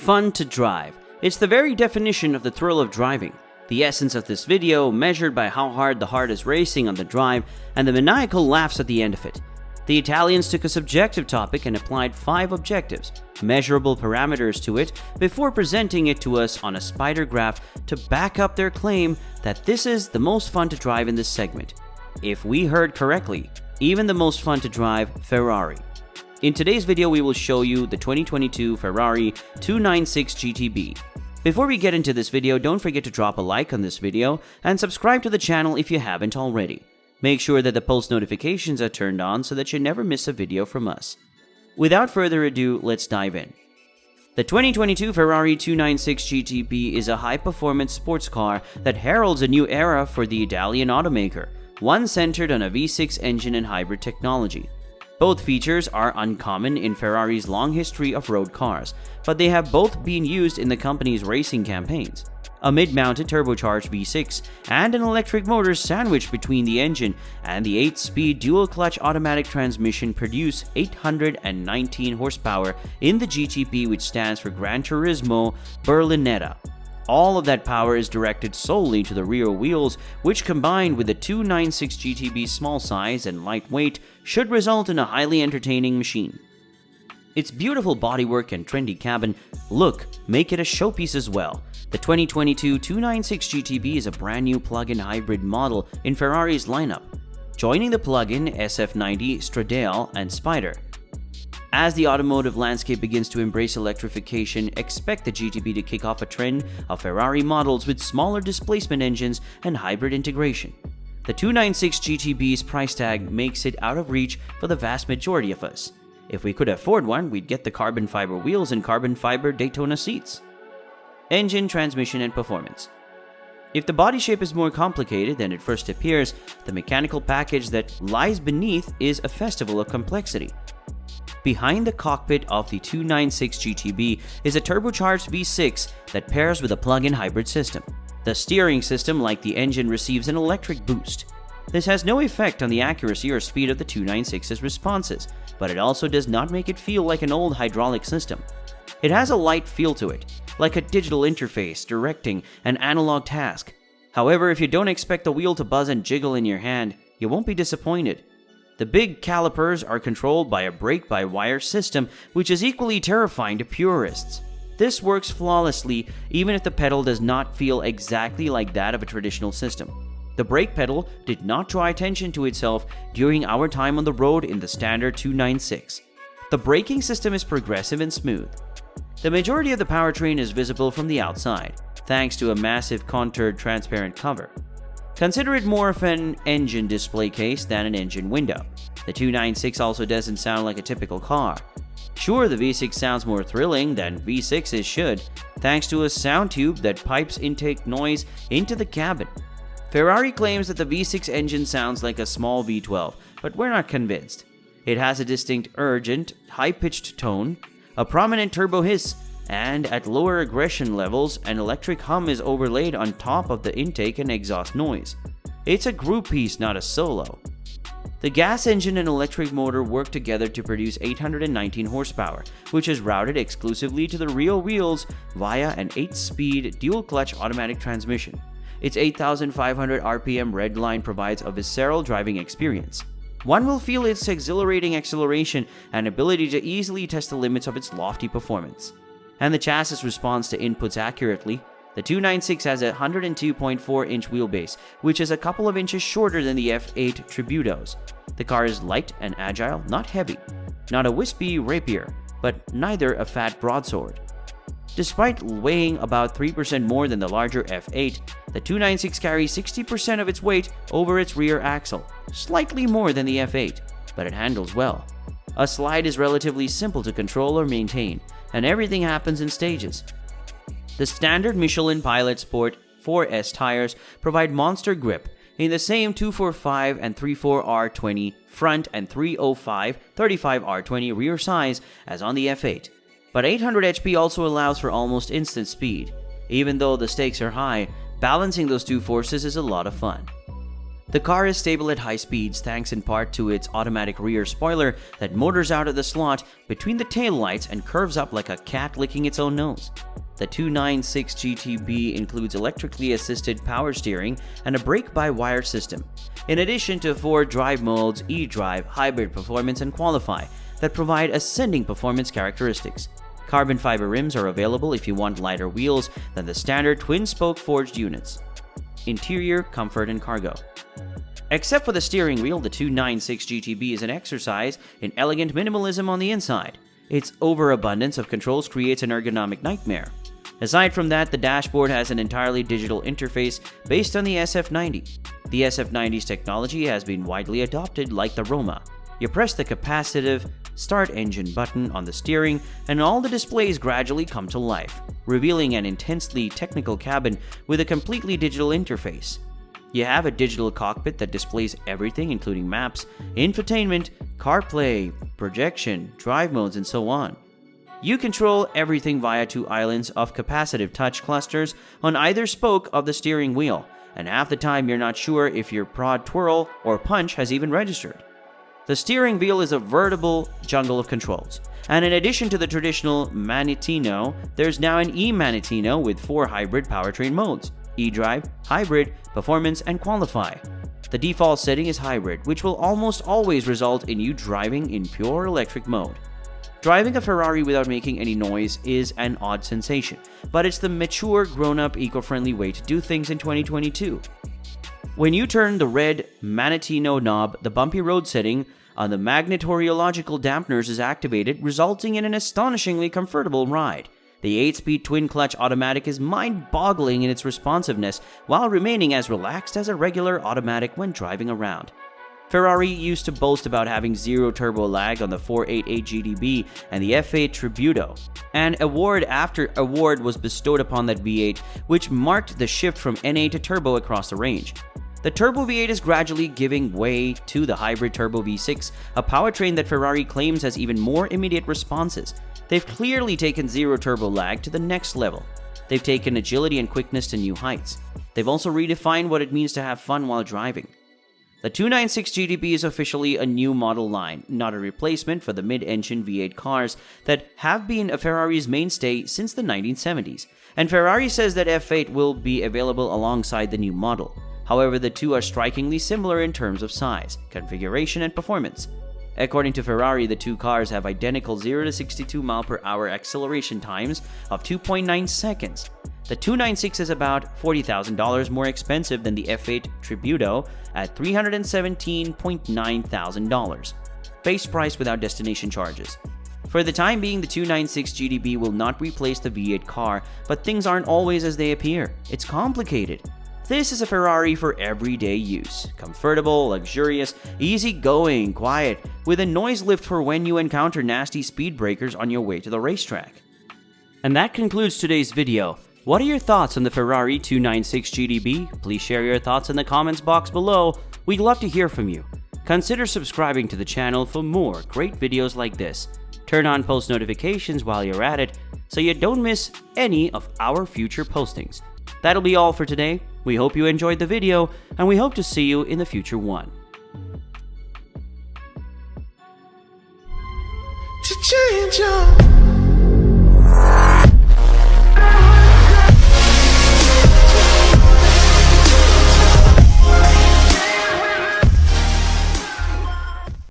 Fun to drive. It's the very definition of the thrill of driving. The essence of this video, measured by how hard the heart is racing on the drive and the maniacal laughs at the end of it. The Italians took a subjective topic and applied 5 objectives, measurable parameters to it, before presenting it to us on a spider graph to back up their claim that this is the most fun to drive in this segment. If we heard correctly, even the most fun to drive Ferrari. In today's video, we will show you the 2022 Ferrari 296 GTB. Before we get into this video, don't forget to drop a like on this video and subscribe to the channel if you haven't already. Make sure that the post notifications are turned on so that you never miss a video from us. Without further ado, let's dive in. The 2022 Ferrari 296 GTB is a high-performance sports car that heralds a new era for the Italian automaker, one centered on a V6 engine and hybrid technology. Both features are uncommon in Ferrari's long history of road cars, but they have both been used in the company's racing campaigns. A mid-mounted turbocharged V6 and an electric motor sandwiched between the engine and the 8-speed dual-clutch automatic transmission produce 819 horsepower in the GTB, which stands for Gran Turismo Berlinetta. All of that power is directed solely to the rear wheels, which combined with the 296 GTB's small size and light weight should result in a highly entertaining machine. Its beautiful bodywork and trendy cabin look make it a showpiece as well. The 2022 296 GTB is a brand new plug-in hybrid model in Ferrari's lineup, joining the plug-in SF90, STRADALE, and Spider. As the automotive landscape begins to embrace electrification, expect the GTB to kick off a trend of Ferrari models with smaller displacement engines and hybrid integration. The 296 GTB's price tag makes it out of reach for the vast majority of us. If we could afford one, we'd get the carbon fiber wheels and carbon fiber Daytona seats. Engine, transmission, and performance. If the body shape is more complicated than it first appears, the mechanical package that lies beneath is a festival of complexity. Behind the cockpit of the 296 GTB is a turbocharged V6 that pairs with a plug-in hybrid system. The steering system, like the engine, receives an electric boost. This has no effect on the accuracy or speed of the 296's responses, but it also does not make it feel like an old hydraulic system. It has a light feel to it, like a digital interface directing an analog task. However, if you don't expect the wheel to buzz and jiggle in your hand, you won't be disappointed. The big calipers are controlled by a brake-by-wire system, which is equally terrifying to purists. This works flawlessly, even if the pedal does not feel exactly like that of a traditional system. The brake pedal did not draw attention to itself during our time on the road in the standard 296. The braking system is progressive and smooth. The majority of the powertrain is visible from the outside, thanks to a massive contoured transparent cover. Consider it more of an engine display case than an engine window. The 296 also doesn't sound like a typical car. Sure, the V6 sounds more thrilling than V6s should, thanks to a sound tube that pipes intake noise into the cabin. Ferrari claims that the V6 engine sounds like a small V12, but we're not convinced. It has a distinct urgent, high-pitched tone, a prominent turbo hiss, and at lower aggression levels, an electric hum is overlaid on top of the intake and exhaust noise. It's a group piece, not a solo. The gas engine and electric motor work together to produce 819 horsepower, which is routed exclusively to the rear wheels via an 8-speed dual-clutch automatic transmission. Its 8,500 RPM red line provides a visceral driving experience. One will feel its exhilarating acceleration and ability to easily test the limits of its lofty performance. And the chassis responds to inputs accurately. The 296 has a 102.4-inch wheelbase, which is a couple of inches shorter than the F8 Tributos. The car is light and agile, not heavy. Not a wispy rapier, but neither a fat broadsword. Despite weighing about 3% more than the larger F8, the 296 carries 60% of its weight over its rear axle, slightly more than the F8, but it handles well. A slide is relatively simple to control or maintain, and everything happens in stages. The standard Michelin Pilot Sport 4S tires provide monster grip in the same 245 and 34R20 front and 305 35R20 rear size as on the F8. But 800 HP also allows for almost instant speed. Even though the stakes are high, balancing those two forces is a lot of fun. The car is stable at high speeds thanks in part to its automatic rear spoiler that motors out of the slot between the taillights and curves up like a cat licking its own nose. The 296 GTB includes electrically assisted power steering and a brake-by-wire system, in addition to 4 drive modes, eDrive, Hybrid Performance, and Qualify, that provide ascending performance characteristics. Carbon fiber rims are available if you want lighter wheels than the standard twin-spoke forged units. Interior, comfort, and cargo. Except for the steering wheel, the 296 GTB is an exercise in elegant minimalism on the inside. Its overabundance of controls creates an ergonomic nightmare. Aside from that, the dashboard has an entirely digital interface based on the SF90. The SF90's technology has been widely adopted like the Roma. You press the capacitive Start Engine button on the steering and all the displays gradually come to life, revealing an intensely technical cabin with a completely digital interface. You have a digital cockpit that displays everything including maps, infotainment, CarPlay, projection, drive modes, and so on. You control everything via 2 islands of capacitive touch clusters on either spoke of the steering wheel, and half the time you're not sure if your prod, twirl, or punch has even registered. The steering wheel is a veritable jungle of controls, and in addition to the traditional Manettino, there's now an e-Manettino with 4 hybrid powertrain modes: eDrive, Hybrid, Performance, and Qualify. The default setting is Hybrid, which will almost always result in you driving in pure electric mode. Driving a Ferrari without making any noise is an odd sensation, but it's the mature, grown-up, eco-friendly way to do things in 2022. When you turn the red Manettino knob, the bumpy road setting on the magnetorological dampeners is activated, resulting in an astonishingly comfortable ride. The 8-speed twin-clutch automatic is mind-boggling in its responsiveness, while remaining as relaxed as a regular automatic when driving around. Ferrari used to boast about having 0 turbo lag on the 488 GTB and the F8 Tributo, and award after award was bestowed upon that V8, which marked the shift from NA to turbo across the range. The Turbo V8 is gradually giving way to the hybrid Turbo V6, a powertrain that Ferrari claims has even more immediate responses. They've clearly taken 0 turbo lag to the next level. They've taken agility and quickness to new heights. They've also redefined what it means to have fun while driving. The 296 GTB is officially a new model line, not a replacement for the mid-engine V8 cars that have been a Ferrari's mainstay since the 1970s, and Ferrari says that F8 will be available alongside the new model. However, the two are strikingly similar in terms of size, configuration, and performance. According to Ferrari, the two cars have identical 0 to 62 mph acceleration times of 2.9 seconds. The 296 is about $40,000 more expensive than the F8 Tributo at $317.9 thousand, base price without destination charges. For the time being, the 296 GTB will not replace the V8 car, but things aren't always as they appear. It's complicated. This is a Ferrari for everyday use. Comfortable, luxurious, easy-going, quiet, with a noise lift for when you encounter nasty speed breakers on your way to the racetrack. And that concludes today's video. What are your thoughts on the Ferrari 296 GTB? Please share your thoughts in the comments box below. We'd love to hear from you. Consider subscribing to the channel for more great videos like this. Turn on post notifications while you're at it so you don't miss any of our future postings. That'll be all for today. We hope you enjoyed the video, and we hope to see you in the future one. To change your